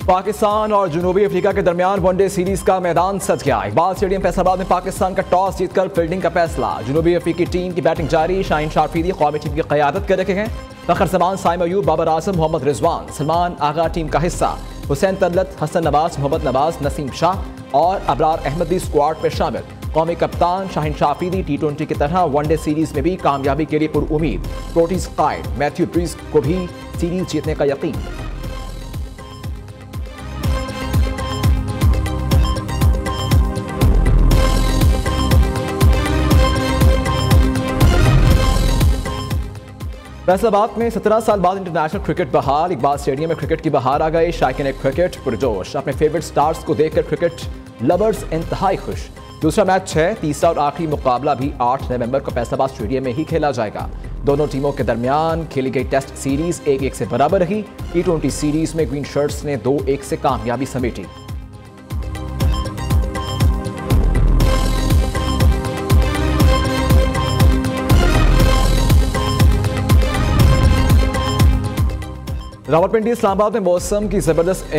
पाकिस्तान और जनूबी अफ्रीका के दरमियान वनडे सीरीज का मैदान सज गया। इकबाल स्टेडियम फैसलाबाद में पाकिस्तान का टॉस जीतकर फील्डिंग का फैसला। जनूबी अफ्रीकी टीम की बैटिंग जारी। शाहीन शाफरीदी कौमी टीम की क़यादत कर रखे हैं। फखर जमान, साइम अयूब, बाबर आजम, मोहम्मद रिजवान, सलमान आगा टीम का हिस्सा। हुसैन तलत, हसन नवाज, मोहम्मद नवाज, नसीम शाह और अबरार अहमद भी स्क्वाड में शामिल। कौमी कप्तान शाहीन शाफरीदी T20 की तरह वनडे सीरीज में भी कामयाबी के लिए पुरुमीद। प्रोटीज कायद मैथ्यू ब्रीज को भी सीरीज जीतने का यकीन। फैसलाबाद में 17 साल बाद इंटरनेशनल क्रिकेट बहाल। इकबाल स्टेडियम में क्रिकेट की बहार आ गई। शायकीन क्रिकेट पुरजोश। अपने फेवरेट स्टार्स को देखकर क्रिकेट लवर्स इंतहाई खुश। दूसरा मैच है। तीसरा और आखिरी मुकाबला भी 8 नवंबर को फैसलाबाद स्टेडियम में ही खेला जाएगा। दोनों टीमों के दरमियान खेली गई टेस्ट सीरीज 1-1 से बराबर रही। T20 सीरीज में ग्रीन शर्ट्स ने 2-1 से कामयाबी समेटी। रावलपिंडी इस्लामाबाद में मौसम की जबरदस्त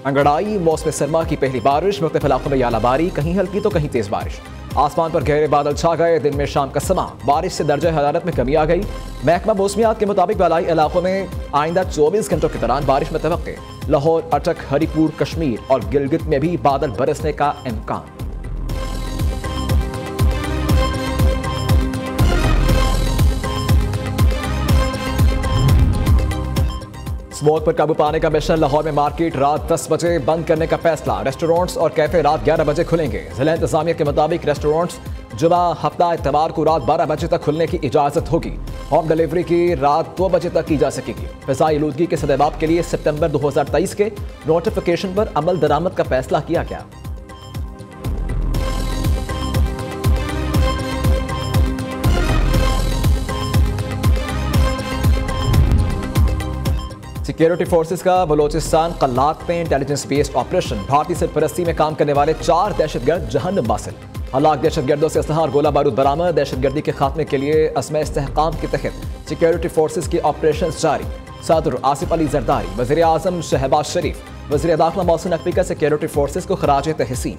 अंगड़ाई। मौसम सरमा की पहली बारिश। मुख्तलिफ इलाकों में यालाबारी, कहीं हल्की तो कहीं तेज बारिश। आसमान पर गहरे बादल छा गए। दिन में शाम का समा। बारिश से दर्जा हरारत में कमी आ गई। महकमा मौसमियात के मुताबिक वालाई इलाकों में आइंदा 24 घंटों के दौरान बारिश मुतवक्के। लाहौर, अटक, हरिपुर, कश्मीर और गिलगित में भी बादल बरसने का इम्कान। स्मोक पर काबू पाने का मिशन। लाहौर में मार्केट रात 10 बजे बंद करने का फैसला। रेस्टोरेंट्स और कैफे रात 11 बजे खुलेंगे। जिला इंतजामिया के मुताबिक रेस्टोरेंट्स जुमा, हफ्ता, इतवार को रात 12 बजे तक खुलने की इजाजत होगी। होम डिलीवरी की रात 2 बजे तक की जा सकेगी। फिजाई आलूदगी के सद्भाव के लिए सितंबर 2023 के नोटिफिकेशन पर अमल दरामद का फैसला किया गया। सिक्योरिटी फोर्सेस का बलोचिस्तान कल्लाक में इंटेलिजेंस बेस्ड ऑपरेशन। भारतीय सरपरस्ती में काम करने वाले 4 दहशतगर्द जहन्नम वासिल। हलाक दहशतगर्दों से असलहा और गोला बारूद बरामद। दहशतगर्दी के खात्मे के लिए असम इस्तेहकाम के तहत सिक्योरिटी फोर्सेस की ऑपरेशन जारी। सदर आसिफ अली जरदारी, वज़ीर आज़म शहबाज शरीफ, वज़ीर दाखिला मोहसिन नकवी का सिक्योरिटी फोर्सेस को खराज तहसीन।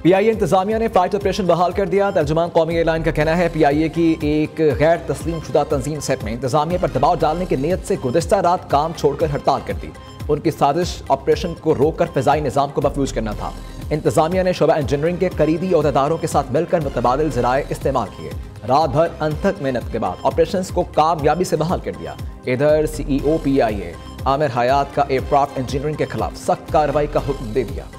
PIA इंतजामिया ने फ्लाइट ऑपरेशन बहाल कर दिया। तर्जुमान कौमी एयरलाइन का कहना है PIA की एक गैर तस्लीम शुदा तंजीम सेट में इंतजामिया पर दबाव डालने की नीयत से गुज़िश्ता रात काम छोड़कर हड़ताल कर दी। उनकी साजिश ऑपरेशन को रोककर फ़िज़ाई निज़ाम को मफलूज करना था। इंतजामिया ने शोबा इंजीनियरिंग के करीबी अहदेदारों के साथ मिलकर मुतबादिल ज़राए इस्तेमाल किए। रात भर अनथक मेहनत के बाद ऑपरेशन को कामयाबी से बहाल कर दिया। इधर CEO PIA आमिर हयात का एयरक्राफ्ट इंजीनियरिंग के खिलाफ सख्त कार्रवाई का हुक्म दे दिया।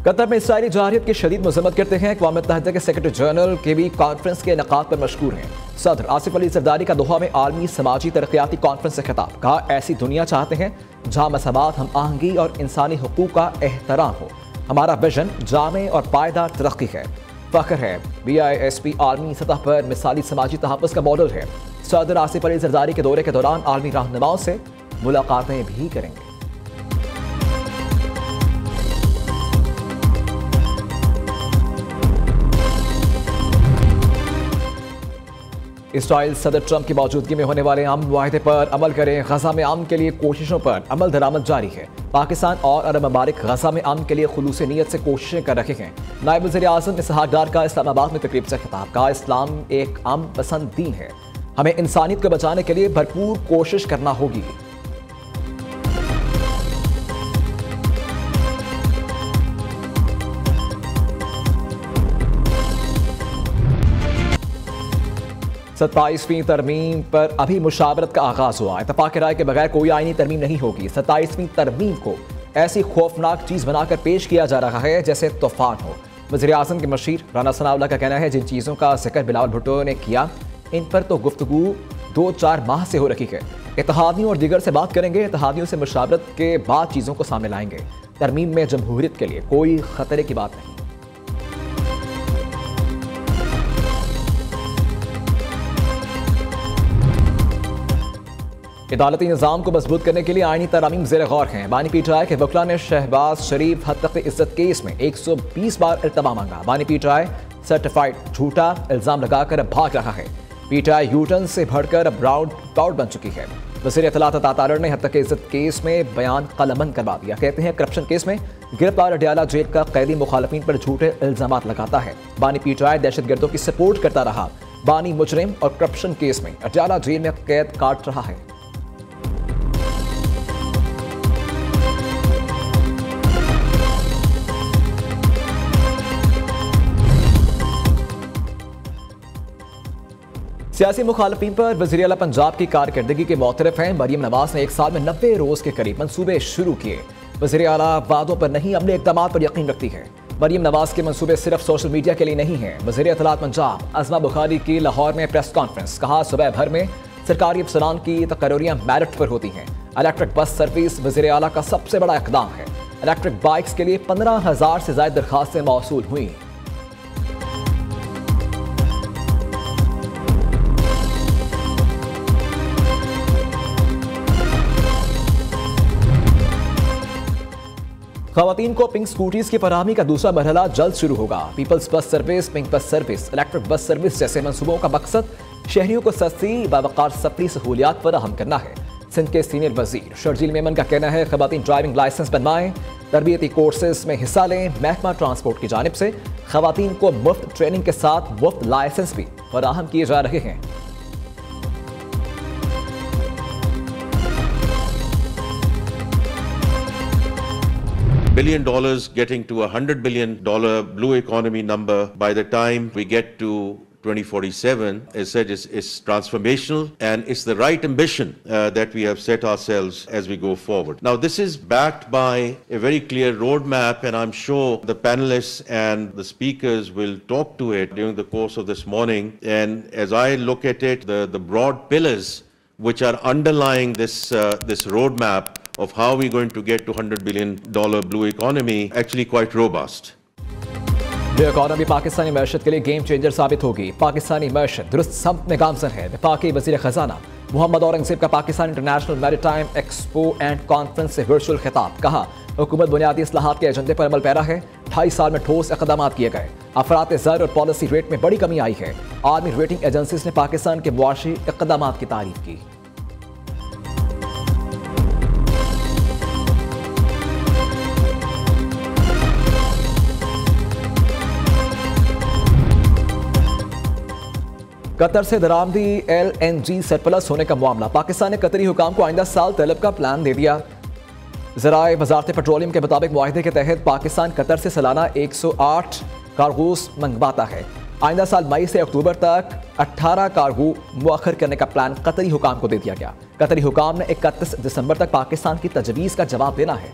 कतर में इसराइली जहारियत की शदीद मजम्मत करते हैं। अक़वाम मुत्तहिदा के सेक्रेटरी जनरल के भी कॉन्फ्रेंस के इनेकाद पर मशहूर हैं। सदर आसिफ अली जरदारी का दोहा में आलमी समाजी तरक्याती कॉन्फ्रेंस से खिताब। कहा, ऐसी दुनिया चाहते हैं जहाँ मसवात, हम आहंगी और इंसानी हुकूक का एहतराम हो। हमारा विजन जामे और पायदार तरक्की है। फ़ख्र है BISP आलमी सतह पर मिसाली समाजी तहफ़्फ़ुज़ का मॉडल है। सदर आसिफ अली जरदारी के दौरे के दौरान आलमी रहनुमाओं से मुलाकातें भी करेंगे। इसराइल सदर ट्रंप की मौजूदगी में होने वाले अमन मुआहदे पर अमल करें। गजा में अमन के लिए कोशिशों पर अमल दरामद जारी है। पाकिस्तान और अरब ममालिक गजा में अमन के लिए खुलूस नीयत से कोशिशें कर रहे हैं। नायब वज़ीर आज़म इसहाक डार का इस्लामाबाद में तकरीब से खिताब। कहा, इस्लाम एक अमन पसंद दीन है। हमें इंसानियत को बचाने के लिए भरपूर कोशिश करना होगी। सत्ताईसवीं तरमीम पर अभी मुशावरत का आगाज हुआ। इत्तफाक राय के बगैर कोई आईनी तरमीम नहीं होगी। 27वीं तरमीम को ऐसी खौफनाक चीज बनाकर पेश किया जा रहा है जैसे तूफान हो। वज़ीर आज़म के मशीर राना सनाउल्लाह का कहना है, जिन चीज़ों का जिक्र बिलावल भुट्टो ने किया इन पर तो गुफ्तगू 2-4 माह से हो रही है। इत्तेहादियों और दीगर से बात करेंगे। इत्तेहादियों से मुशावरत के बाद चीज़ों को सामने लाएंगे। तरमीम में जमहूरियत के लिए कोई खतरे की बात नहीं। अदालती निज़ाम को मजबूत करने के लिए आईनी तरामीम ज़ेर गौर हैं। बानी पीटीआई के वकला ने शहबाज शरीफ हत्या इज्जत केस में 120 बार इल्तमा मांगा। बानी पीटीआई सर्टिफाइड झूठा इल्जाम लगाकर भाग रहा है। पीटीआई यूटर्न से बढ़कर अब राउंड आउट बन चुकी है। वज़ीर इत्तलात अता तारड़ ने हत्या इज्जत केस में बयान कलमबंद करवा दिया। कहते हैं करप्शन केस में गिरफ्तार अडयाला जेल का कैदी मुखालफिन पर झूठे इल्जाम लगाता है। बानी पीटीआई दहशतगर्दों की सपोर्ट करता रहा। बानी मुजरिम और करप्शन केस में अडयाला जेल में कैद काट रहा है। सियासी मुखालफिन पर वज़ीर आला पंजाब की कारकर्दगी के मोतरफ हैं। मरियम नवाज ने एक साल में 90 रोज के करीब मंसूबे शुरू किए। वज़ीर आला वादों पर नहीं अमली इक़दाम पर यकीन रखती है। मरियम नवाज के मंसूबे सिर्फ सोशल मीडिया के लिए नहीं हैं। वज़ीर इत्तलात पंजाब अज़मा बुखारी की लाहौर में प्रेस कॉन्फ्रेंस। कहा सुबह भर में सरकारी अफसरान की तकरीरियां मेरिट पर होती हैं। इलेक्ट्रिक बस सर्विस वज़ीर आला का सबसे बड़ा इक़दाम है। इलेक्ट्रिक बाइक्स के लिए 15,000 से ज़ायद दरखास्तें मौसूल हुई। खवातीन को पिंक स्कूटीज की फराहमी का दूसरा मरहला जल्द शुरू होगा। People's bus service, pink bus service, electric bus service जैसे मंसूबों का मकसद शहरियों को सस्ती बावकार सफरी सहूलियात फराहम करना है। सिंध के सीनियर वजीर शर्जील मेमन का कहना है खवातीन ड्राइविंग लाइसेंस बनवाएं, तरबियती कोर्सेज में हिस्सा लें। महकमा ट्रांसपोर्ट की जानिब से खवातीन को मुफ्त ट्रेनिंग के साथ मुफ्त लाइसेंस भी फराहम किए जा रहे हैं। $1 billion getting to $100 billion blue economy number by the time we get to 2047, as said, is transformational, and it's the right ambition that we have set ourselves as we go forward. Now, this is backed by a very clear roadmap, and I'm sure the panelists and the speakers will talk to it during the course of this morning. And as I look at it, the broad pillars which are underlying this roadmap of how we're going to get to $100 billion blue economy actually quite robust. Blue economy Pakistani मैशत के लिए game changer साबित होगी। पाकिस्तानी मैशत दुरुस्त सम्त में गामजन है। वफाकी वज़ीर खजाना मोहम्मद औरंगज़ेब का Pakistan international maritime expo and conference से वर्चुअल खिताब। कहा हुकूमत बुनियादी इस्लाहात के एजेंडे पर अमल पैरा है। 2.5 साल में ठोस इक़दाम किए गए। अफरात ज़र और पॉलिसी रेट में बड़ी कमी आई है। आर्मी रेटिंग एजेंसीज ने पाकिस्तान के मुआशी इक़दाम की तारीफ की। कतर से दरामदी LNG सरप्लस होने का मामला। पाकिस्तान ने कतरी हुकाम को आइंदा साल तलब का प्लान दे दिया। ज़राए वज़ारत पेट्रोलियम के मुताबिक मुआहदे के तहत पाकिस्तान कतर से सालाना 108 कार्गोस मंगवाता है। आइंदा साल मई से अक्टूबर तक 18 कार्गो मुअख्खर करने का प्लान कतरी हुकाम को दे दिया गया। कतरी हुकाम ने 31 दिसंबर तक पाकिस्तान की तजवीज़ का जवाब देना है।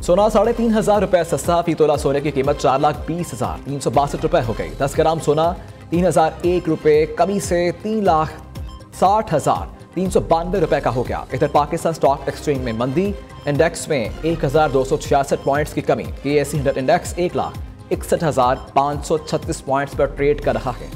सोना 3,500 रुपए सस्ता। फी तोला सोने की कीमत 4,20,362 रुपए हो गई। 10 ग्राम सोना 3,001 रुपए कमी से 3,60,392 रुपए का हो गया। इधर पाकिस्तान स्टॉक एक्सचेंज में मंदी, इंडेक्स में 1,266 पॉइंट्स की कमी। KSE 100 इंडेक्स 1,61,536 पॉइंट्स पर ट्रेड कर रहा है।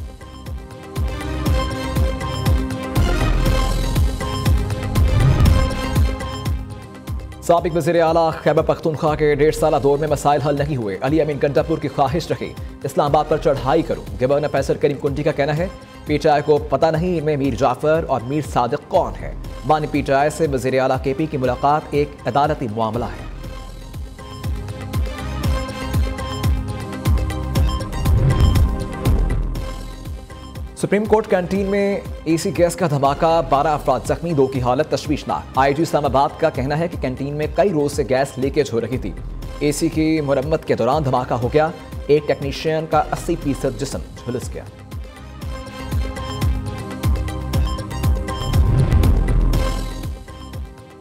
साबिक वज़ीर आला खैबर पख्तूनख्वा के 1.5 साला दौर में मसाइल हल नहीं हुए। अली अमीन गंडापुर की ख्वाहिश रही इस्लामाबाद पर चढ़ाई करूं। गवर्नर फैसल करीम कुंडी का कहना है PTI को पता नहीं इनमें मीर जाफर और मीर सादिक कौन है। बानी PTI से वज़ीर आला KP की मुलाकात एक अदालती मामला है। सुप्रीम कोर्ट कैंटीन में AC गैस का धमाका, 12 अफराद जख्मी, 2 की हालत तशवीशनाक। IG इस्लामाबाद का कहना है कि कैंटीन में कई रोज से गैस लीकेज हो रही थी। AC की मुरम्मत के दौरान धमाका हो गया। एक टेक्नीशियन का 80% जिस्म झुलस गया।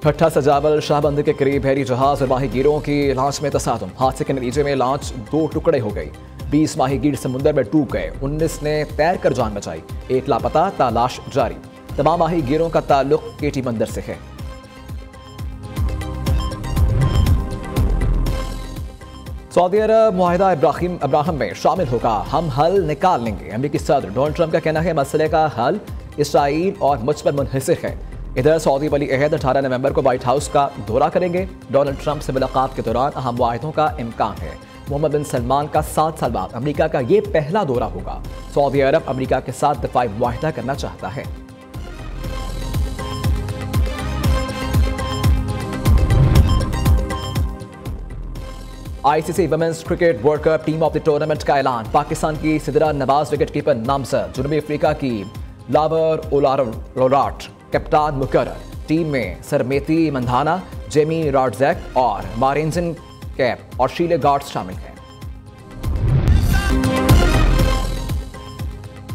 ठट्ठा सजावल शाहबंद के करीब हैरी जहाज और माहीगीरों की लॉन्च में तसादुम। हादसे के नतीजे में लॉन्च 2 टुकड़े हो गई। 20 माहीगीर समुद्र में डूब गए। 19 ने तैर कर जान बचाई। 1 लापता, तलाश जारी। तमाम माहीगीरों का ताल्लुक केटी बंदर से है। सऊदी अरब मुआहिदा अब्राहम में शामिल होगा, हम हल निकाल लेंगे। अमेरिकी सदर डोनाल्ड ट्रंप का कहना है मसले का हल इसराइल और मुझ पर मुनहसर है। इधर सऊदी वली अहद 18 नवंबर को व्हाइट हाउस का दौरा करेंगे। डोनाल्ड ट्रंप से मुलाकात के दौरान अहम मुआहिदों का इम्कान है। मोहम्मद बिन सलमान का 7 साल बाद अमेरिका का ये पहला दौरा होगा। सऊदी अरब अमेरिका के साथ दिफाई मुआहिदा करना चाहता है। ICC women's cricket world cup team of the tournament का ऐलान। पाकिस्तान की सिदरा नवाज विकेट कीपर नामजद, जनूबी अफ्रीका की लावर ओलारोराट कप्तान मुकर्रर। टीम में सरमेती मंधाना, जेमी रॉड्जैक और मारेंजन कैप और शीले गार्ड्स शामिल हैं।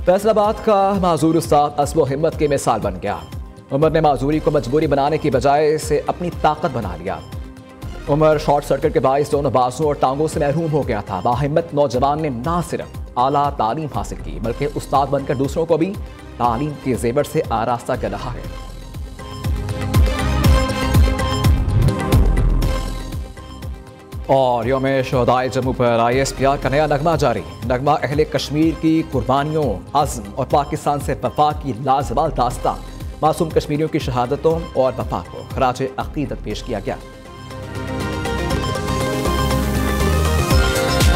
फैसलाबाद का माजूर उस्ताद अस्बो हिम्मत की मिसाल बन गया। उमर ने माजूरी को मजबूरी बनाने की बजाय इसे अपनी ताकत बना लिया। उमर शॉर्ट सर्किट के बायस दोनों बाजुओं और टांगों से महरूम हो गया था। बाहिम्मत नौजवान ने न सिर्फ आला तालीम हासिल की बल्कि उस्ताद बनकर दूसरों को भी तालीम के जेवर से आरास्ता कर रहा है। और यौम शहदाए जम्मू पर ISPR का नया नगमा जारी। नगमा अहले कश्मीर की कुर्बानियों, अज़्म और पाकिस्तान से वफा की लाजवाब दास्तान। मासूम कश्मीरियों की शहादतों और वफा को खराज अकीदत पेश किया गया।